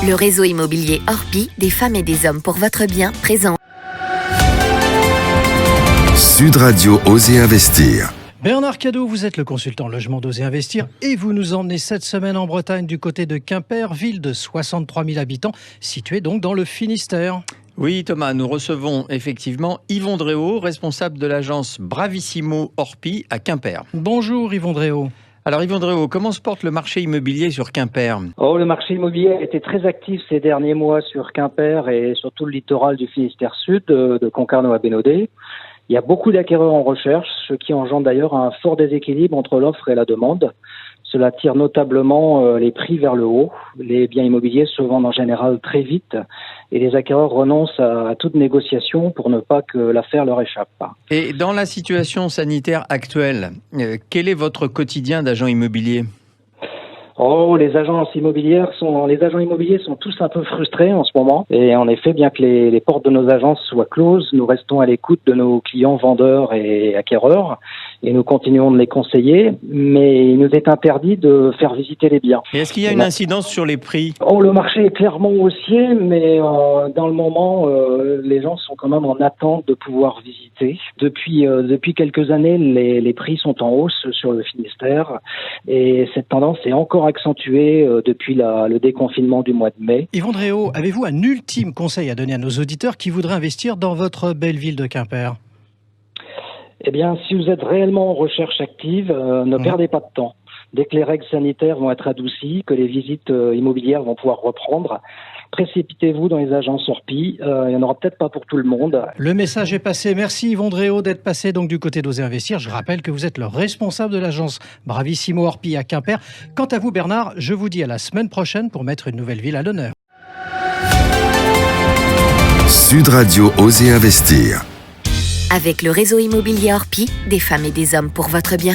Le réseau immobilier Orpi, des femmes et des hommes pour votre bien, présent. Sud Radio Osez Investir. Bernard Cadot, vous êtes le consultant logement d'Osez Investir et vous nous emmenez cette semaine en Bretagne du côté de Quimper, ville de 63 000 habitants, située donc dans le Finistère. Oui Thomas, nous recevons effectivement Yvon Dréau, responsable de l'agence Bravissimo Orpi à Quimper. Bonjour Yvon Dréau. Alors Yvon Dréau, comment se porte le marché immobilier sur Quimper ? Le marché immobilier a été très actif ces derniers mois sur Quimper et sur tout le littoral du Finistère Sud, de Concarneau à Bénodet. Il y a beaucoup d'acquéreurs en recherche, ce qui engendre d'ailleurs un fort déséquilibre entre l'offre et la demande. Cela tire notablement les prix vers le haut. Les biens immobiliers se vendent en général très vite et les acquéreurs renoncent à toute négociation pour ne pas que l'affaire leur échappe. Et dans la situation sanitaire actuelle, quel est votre quotidien d'agent immobilier ? Les agents immobiliers sont tous un peu frustrés en ce moment. Et en effet, bien que les portes de nos agences soient closes, nous restons à l'écoute de nos clients vendeurs et acquéreurs. Et nous continuons de les conseiller, mais il nous est interdit de faire visiter les biens. Et est-ce qu'il y a une incidence sur les prix ? Le marché est clairement haussier, mais dans le moment, les gens sont quand même en attente de pouvoir visiter. Depuis quelques années, les prix sont en hausse sur le Finistère, et cette tendance est encore accentuée depuis le déconfinement du mois de mai. Yvon Dréau, avez-vous un ultime conseil à donner à nos auditeurs qui voudraient investir dans votre belle ville de Quimper ? Eh bien, si vous êtes réellement en recherche active, ne perdez pas de temps. Dès que les règles sanitaires vont être adoucies, que les visites immobilières vont pouvoir reprendre, précipitez-vous dans les agences Orpi. Il n'y en aura peut-être pas pour tout le monde. Le message est passé. Merci Yvon Dréau d'être passé donc du côté d'Osez Investir. Je rappelle que vous êtes le responsable de l'agence Bravissimo Orpi à Quimper. Quant à vous Bernard, je vous dis à la semaine prochaine pour mettre une nouvelle ville à l'honneur. Sud Radio Osez Investir. Avec le réseau immobilier Orpi, des femmes et des hommes pour votre bien.